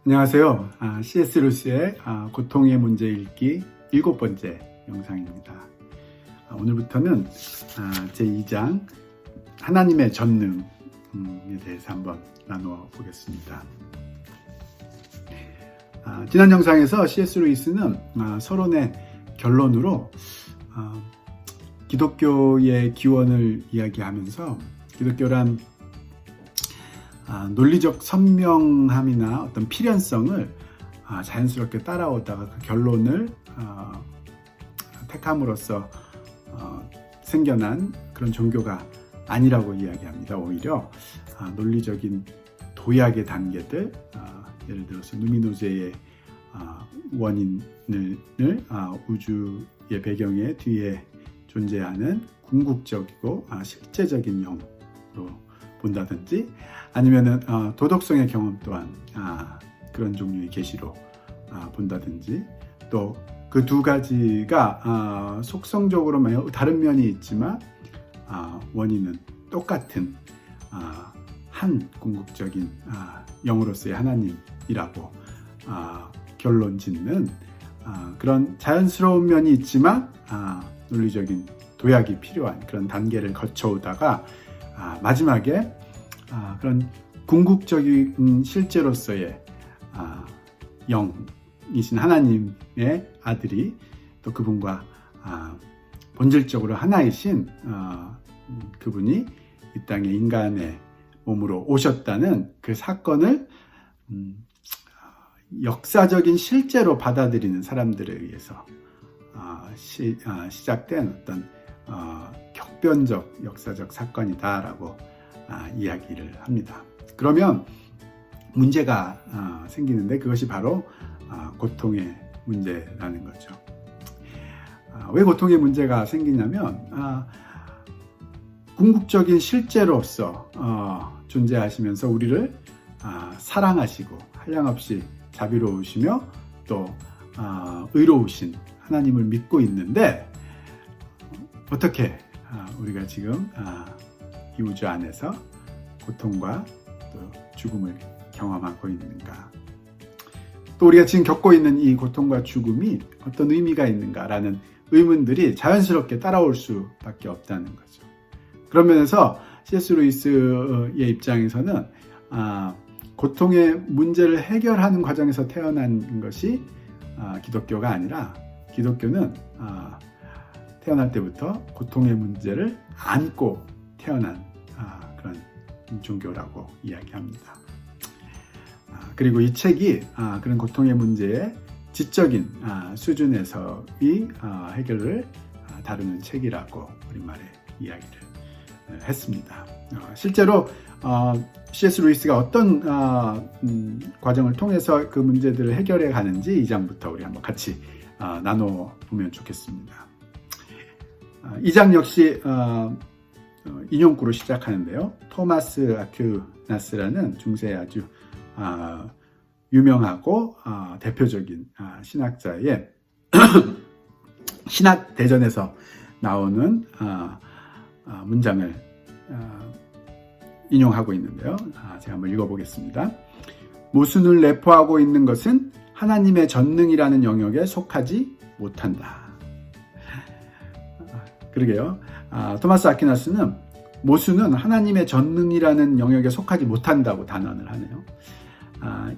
안녕하세요. C.S. 루이스의 고통의 문제 읽기 7번째 영상입니다. 오늘부터는 제2장 하나님의 전능에 대해서 한번 나누어 보겠습니다. 지난 영상에서 C.S. 루이스는 서론의 결론으로 기독교의 기원을 이야기하면서 기독교란 논리적 선명함이나 어떤 필연성을 자연스럽게 따라오다가 그 결론을 택함으로써 생겨난 그런 종교가 아니라고 이야기합니다. 오히려 논리적인 도약의 단계들, 예를 들어서 누미노제의 원인을 우주의 배경에 뒤에 존재하는 궁극적이고 실제적인 영으로 본다든지, 아니면은 도덕성의 경험 또한 그런 종류의 계시로 본다든지, 또 그 두 가지가 속성적으로 다른 면이 있지만 원인은 똑같은 한 궁극적인 영으로서의 하나님이라고 결론 짓는 그런 자연스러운 면이 있지만 논리적인 도약이 필요한 그런 단계를 거쳐오다가 마지막에 그런 궁극적인 실제로서의 영이신 하나님의 아들이 또 그분과 본질적으로 하나이신 그분이 이 땅에 인간의 몸으로 오셨다는 그 사건을 역사적인 실제로 받아들이는 사람들에 의해서 시작된 어떤 격변적 역사적 사건이다라고 이야기를 합니다. 그러면 문제가 생기는데, 그것이 바로 고통의 문제라는 거죠. 왜 고통의 문제가 생기냐면 궁극적인 실제로서 존재하시면서 우리를 사랑하시고 한량없이 자비로우시며 또 의로우신 하나님을 믿고 있는데, 어떻게 우리가 지금 이 우주 안에서 고통과 또 죽음을 경험하고 있는가, 또 우리가 지금 겪고 있는 이 고통과 죽음이 어떤 의미가 있는가라는 의문들이 자연스럽게 따라올 수밖에 없다는 거죠. 그런 면에서 C.S. 루이스의 입장에서는 고통의 문제를 해결하는 과정에서 태어난 것이 기독교가 아니라, 기독교는 태어날 때부터 고통의 문제를 안고 태어난 그런 종교라고 이야기합니다. 그리고 이 책이 그런 고통의 문제의 지적인 수준에서의 해결을 다루는 책이라고 우리말에 이야기를 했습니다. 실제로 C.S. 루이스가 어떤 과정을 통해서 그 문제들을 해결해 가는지 2장부터 우리 한번 같이 나눠 보면 좋겠습니다. 2장 역시 인용구로 시작하는데요. 토마스 아퀴나스라는 중세의 아주 유명하고 대표적인 신학자의 신학 대전에서 나오는 문장을 인용하고 있는데요. 제가 한번 읽어보겠습니다. 모순을 내포하고 있는 것은 하나님의 전능이라는 영역에 속하지 못한다. 그러게요. 토마스 아퀴나스는 모순은 하나님의 전능이라는 영역에 속하지 못한다고 단언을 하네요.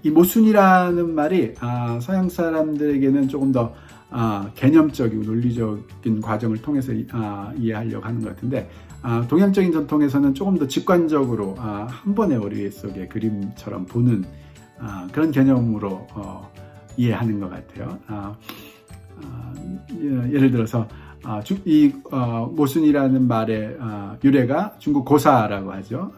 이 모순이라는 말이 서양 사람들에게는 조금 더 개념적이고 논리적인 과정을 통해서 이해하려고 하는 것 같은데, 동양적인 전통에서는 조금 더 직관적으로 한 번의 머릿속에 그림처럼 보는 그런 개념으로 이해하는 것 같아요. 예를 들어서 이 모순이라는 말의 유래가 중국 고사라고 하죠.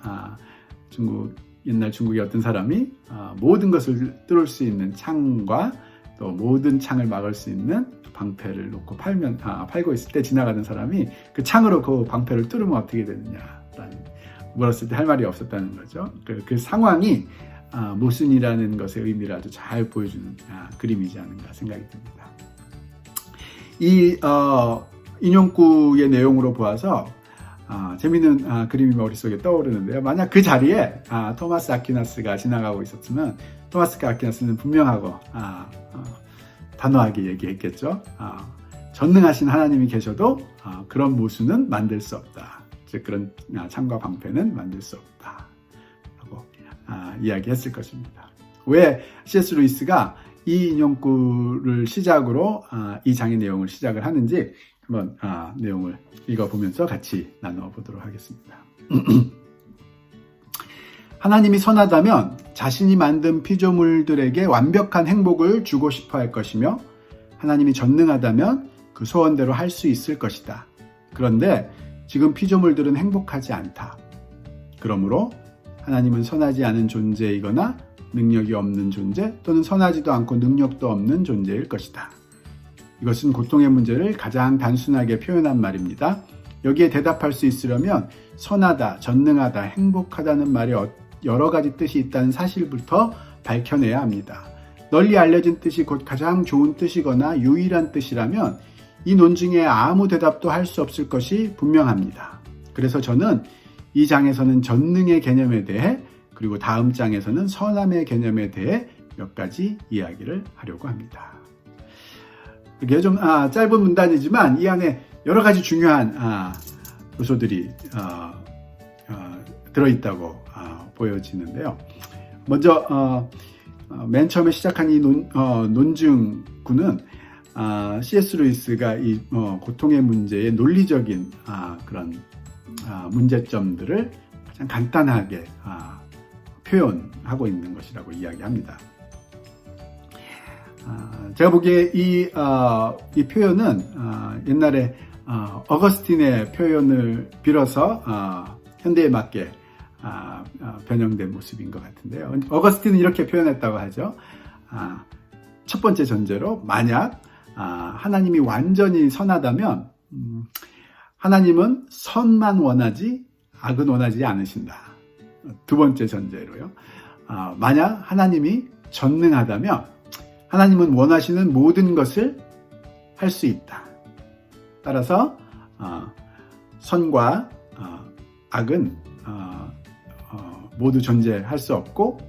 옛날 중국의 어떤 사람이 모든 것을 뚫을 수 있는 창과 또 모든 창을 막을 수 있는 방패를 놓고 팔고 있을 때 지나가는 사람이 그 창으로 그 방패를 뚫으면 어떻게 되느냐라는 물었을 때 할 말이 없었다는 거죠. 그 상황이 모순이라는 것의 의미를 아주 잘 보여주는 그림이지 않은가 생각이 듭니다. 이 인용구의 내용으로 보아서 재미있는 그림이 머릿속에 떠오르는데요. 만약 그 자리에 토마스 아퀴나스가 지나가고 있었으면 토마스 아퀴나스는 분명하고 단호하게 얘기했겠죠. 전능하신 하나님이 계셔도 그런 모순은 만들 수 없다. 즉 그런 창과 방패는 만들 수 없다. 라고 이야기했을 것입니다. 왜 C.S. 루이스가 이 인용구를 시작으로 이 장의 내용을 시작을 하는지 한번 내용을 읽어보면서 같이 나눠보도록 하겠습니다. 하나님이 선하다면 자신이 만든 피조물들에게 완벽한 행복을 주고 싶어 할 것이며 하나님이 전능하다면 그 소원대로 할 수 있을 것이다. 그런데 지금 피조물들은 행복하지 않다. 그러므로 하나님은 선하지 않은 존재이거나 능력이 없는 존재 또는 선하지도 않고 능력도 없는 존재일 것이다. 이것은 고통의 문제를 가장 단순하게 표현한 말입니다. 여기에 대답할 수 있으려면 선하다, 전능하다, 행복하다는 말에 여러 가지 뜻이 있다는 사실부터 밝혀내야 합니다. 널리 알려진 뜻이 곧 가장 좋은 뜻이거나 유일한 뜻이라면 이 논증에 아무 대답도 할 수 없을 것이 분명합니다. 그래서 저는 이 장에서는 전능의 개념에 대해 그리고 다음 장에서는 선함의 개념에 대해 몇 가지 이야기를 하려고 합니다. 이게 좀 짧은 문단이지만 이 안에 여러 가지 중요한 요소들이 들어있다고 보여지는데요. 먼저 맨 처음에 시작한 이 논증구는 C.S. 루이스가 이 고통의 문제의 논리적인 그런 문제점들을 가장 간단하게 표현하고 있는 것이라고 이야기합니다. 제가 보기에 이 표현은 옛날에 어거스틴의 표현을 빌어서 현대에 맞게 변형된 모습인 것 같은데요. 어거스틴은 이렇게 표현했다고 하죠. 첫 번째 전제로 만약 하나님이 완전히 선하다면 하나님은 선만 원하지 악은 원하지 않으신다. 두 번째 전제로요. 만약 하나님이 전능하다면 하나님은 원하시는 모든 것을 할 수 있다. 따라서 선과 악은 모두 존재할 수 없고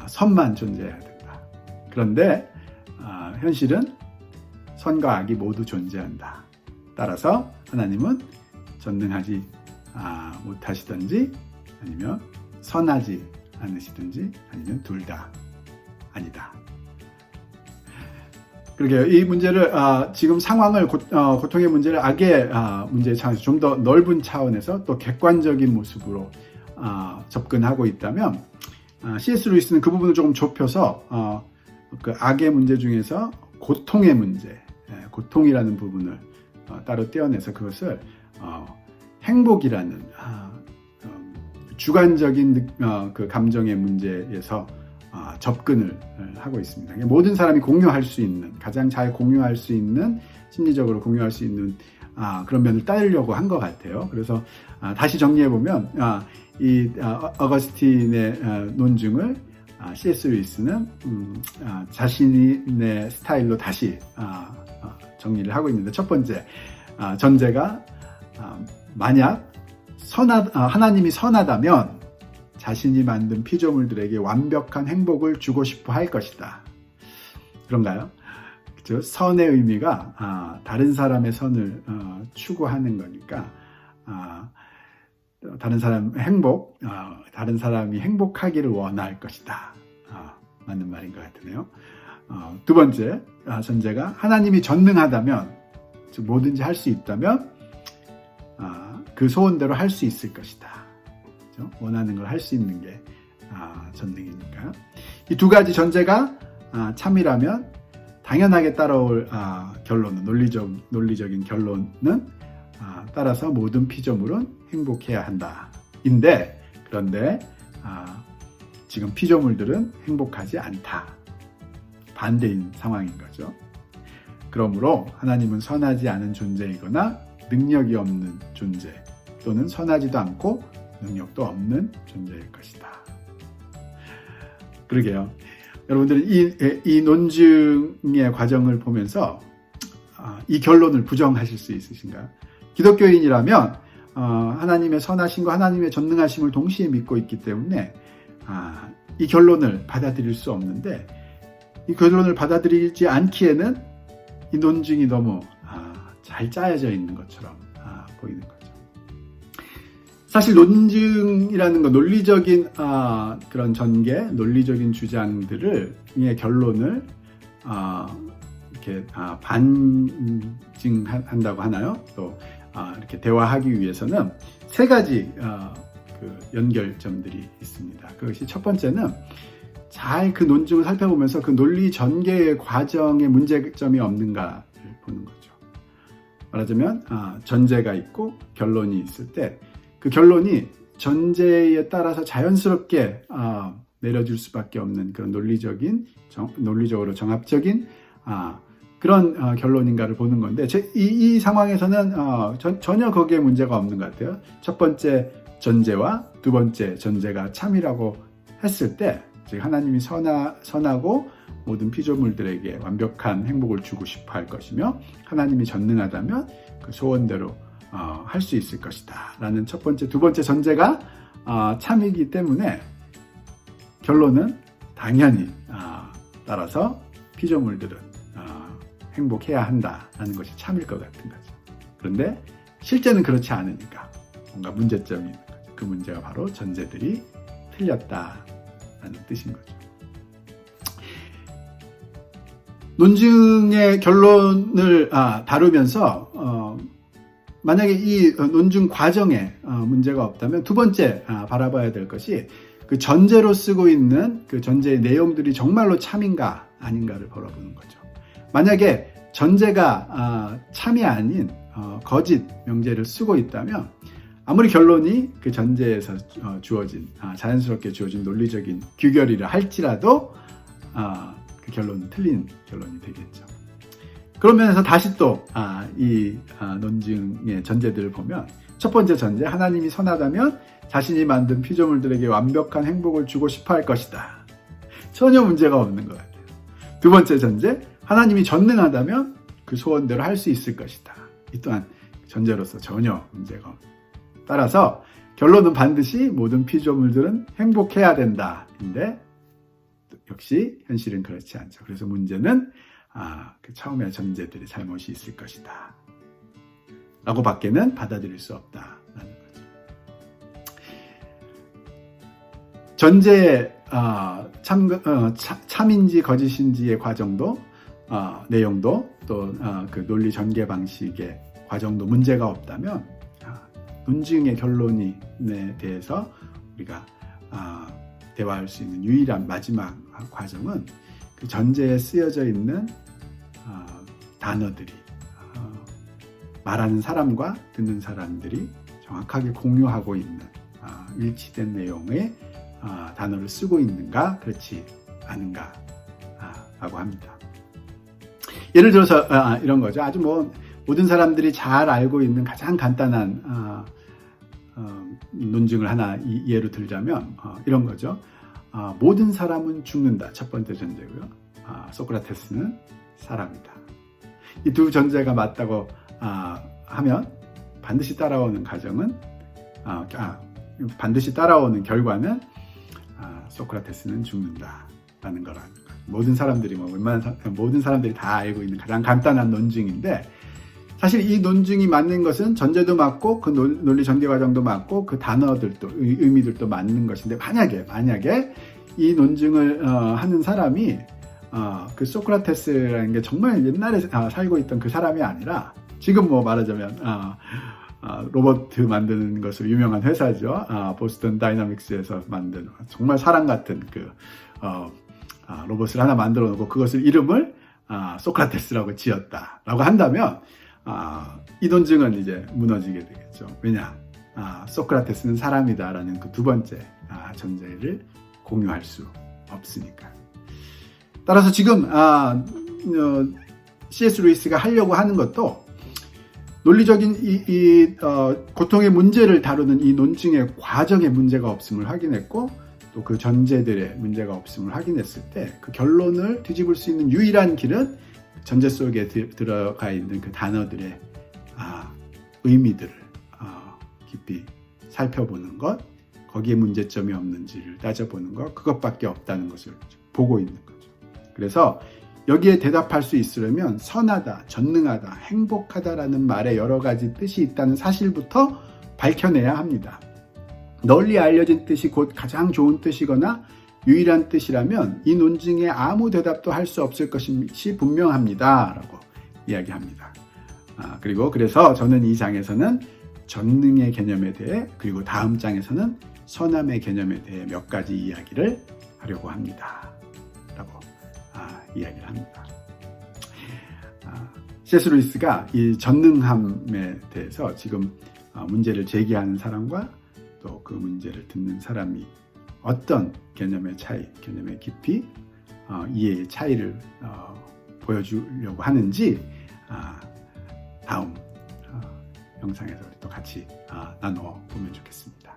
선만 존재해야 된다. 그런데 현실은 선과 악이 모두 존재한다. 따라서 하나님은 전능하지 못하시든지 아니면 선하지 않으시든지 아니면 둘 다 아니다. 그러게요. 이 문제를 지금 상황을 고통의 문제를 악의 문제의 차원에서 좀 더 넓은 차원에서 또 객관적인 모습으로 접근하고 있다면 C.S. 루이스는 그 부분을 조금 좁혀서 그 악의 문제 중에서 고통의 문제, 고통이라는 부분을 따로 떼어내서 그것을 행복이라는 주관적인 그 감정의 문제에서 접근을 하고 있습니다. 모든 사람이 공유할 수 있는, 가장 잘 공유할 수 있는, 심리적으로 공유할 수 있는 그런 면을 따르려고 한 것 같아요. 그래서 다시 정리해보면 이 어거스틴의 논증을 C.S. 루이스는 자신의 스타일로 다시 정리를 하고 있는데, 첫 번째 전제가 만약 하나님이 선하다면 자신이 만든 피조물들에게 완벽한 행복을 주고 싶어 할 것이다. 그런가요? 그렇죠? 선의 의미가 다른 사람의 선을 추구하는 거니까 다른 사람 행복, 다른 사람이 행복하기를 원할 것이다. 맞는 말인 것 같으네요. 두 번째 전제가 하나님이 전능하다면, 즉 뭐든지 할 수 있다면 그 소원대로 할 수 있을 것이다. 그렇죠? 원하는 걸 할 수 있는 게 전능이니까. 이 두 가지 전제가 참이라면 당연하게 따라올 결론은, 논리적인 결론은 따라서 모든 피조물은 행복해야 한다. 그런데 지금 피조물들은 행복하지 않다. 반대인 상황인 거죠. 그러므로 하나님은 선하지 않은 존재이거나 능력이 없는 존재, 또는 선하지도 않고 능력도 없는 존재일 것이다. 그러게요. 여러분들은 이 논증의 과정을 보면서 이 결론을 부정하실 수 있으신가요? 기독교인이라면 하나님의 선하심과 하나님의 전능하심을 동시에 믿고 있기 때문에 이 결론을 받아들일 수 없는데, 이 결론을 받아들이지 않기에는 이 논증이 너무 잘 짜여져 있는 것처럼 보이는 거죠. 사실 논증이라는 건 논리적인 그런 전개, 논리적인 주장들을 의 결론을 이렇게 반증한다고 하나요? 또 이렇게 대화하기 위해서는 세 가지 그 연결점들이 있습니다. 그것이 첫 번째는 잘 그 논증을 살펴보면서 그 논리 전개의 과정에 문제점이 없는가를 보는 거죠. 말하자면 전제가 있고 결론이 있을 때 그 결론이 전제에 따라서 자연스럽게 내려질 수밖에 없는 그런 논리적으로 정합적인 그런 결론인가를 보는 건데, 이 상황에서는 전혀 거기에 문제가 없는 것 같아요. 첫 번째 전제와 두 번째 전제가 참이라고 했을 때, 즉 하나님이 선하고 모든 피조물들에게 완벽한 행복을 주고 싶어 할 것이며 하나님이 전능하다면 그 소원대로 할 수 있을 것이다 라는 첫 번째, 두 번째 전제가 참이기 때문에 결론은 당연히 따라서 피조물들은 행복해야 한다라는 것이 참일 것 같은 거죠. 그런데 실제는 그렇지 않으니까 뭔가 문제점이 있는 거죠. 그 문제가 바로 전제들이 틀렸다라는 뜻인 거죠. 논증의 결론을 다루면서 만약에 이 논증 과정에 문제가 없다면 두 번째 바라봐야 될 것이 그 전제로 쓰고 있는 그 전제의 내용들이 정말로 참인가 아닌가를 바라보는 거죠. 만약에 전제가 참이 아닌 거짓 명제를 쓰고 있다면 아무리 결론이 그 전제에서 주어진 자연스럽게 주어진 논리적인 규결이라 할지라도 그 결론은 틀린 결론이 되겠죠. 그런 면에서 다시 또 이 논증의 전제들을 보면, 첫 번째 전제, 하나님이 선하다면 자신이 만든 피조물들에게 완벽한 행복을 주고 싶어 할 것이다. 전혀 문제가 없는 것 같아요. 두 번째 전제, 하나님이 전능하다면 그 소원대로 할 수 있을 것이다. 이 또한 전제로서 전혀 문제가 없다. 따라서 결론은 반드시 모든 피조물들은 행복해야 된다인데 역시 현실은 그렇지 않죠. 그래서 문제는 그 처음에 전제들의 잘못이 있을 것이다 라고 밖에는 받아들일 수 없다라는 거죠. 전제의 참인지 거짓인지의 과정도 내용도 또 그 논리 전개 방식의 과정도 문제가 없다면 논증의 결론에 대해서 우리가 대화할 수 있는 유일한 마지막 과정은 그 전제에 쓰여져 있는 단어들이 말하는 사람과 듣는 사람들이 정확하게 공유하고 있는 일치된 내용의 단어를 쓰고 있는가 그렇지 않은가 라고 합니다. 예를 들어서 이런 거죠. 아주 모든 사람들이 잘 알고 있는 가장 간단한 논증을 하나 예로 들자면 이런 거죠. 모든 사람은 죽는다. 첫 번째 전제고요. 소크라테스는 사람이다. 이 두 전제가 맞다고 하면 반드시 따라오는 반드시 따라오는 결과는 소크라테스는 죽는다라는 거라는 거예요. 모든 사람들이 모든 사람들이 다 알고 있는 가장 간단한 논증인데, 사실 이 논증이 맞는 것은 전제도 맞고 그 논리 전개 과정도 맞고 그 단어들도 의미들도 맞는 것인데, 만약에 이 논증을 하는 사람이 그 소크라테스라는 게 정말 옛날에 살고 있던 그 사람이 아니라 지금 말하자면 로봇 만드는 것으로 유명한 회사죠. 보스턴 다이나믹스에서 만든 정말 사람 같은 그 로봇을 하나 만들어 놓고 그것을 이름을 소크라테스라고 지었다라고 한다면 이 논증은 이제 무너지게 되겠죠. 왜냐? 소크라테스는 사람이다라는 그 두 번째 전제를 공유할 수 없으니까. 따라서 지금 C.S. 루이스가 하려고 하는 것도 논리적인 고통의 문제를 다루는 이 논증의 과정에 문제가 없음을 확인했고, 또 그 전제들의 문제가 없음을 확인했을 때 그 결론을 뒤집을 수 있는 유일한 길은 전제 속에 들어가 있는 그 단어들의 의미들을 깊이 살펴보는 것, 거기에 문제점이 없는지를 따져보는 것, 그것밖에 없다는 것을 보고 있는 거죠. 그래서 여기에 대답할 수 있으려면 선하다, 전능하다, 행복하다라는 말에 여러 가지 뜻이 있다는 사실부터 밝혀내야 합니다. 널리 알려진 뜻이 곧 가장 좋은 뜻이거나 유일한 뜻이라면 이 논증에 아무 대답도 할 수 없을 것이 분명합니다. 라고 이야기합니다. 그리고 그래서 저는 이 장에서는 전능의 개념에 대해, 그리고 다음 장에서는 선함의 개념에 대해 몇 가지 이야기를 하려고 합니다. 라고 이야기를 합니다. C.S. 루이스가 이 전능함에 대해서 지금 문제를 제기하는 사람과 또 그 문제를 듣는 사람이 어떤 개념의 차이, 개념의 깊이, 이해의 차이를 보여주려고 하는지 다음 영상에서 또 같이 나누어 보면 좋겠습니다.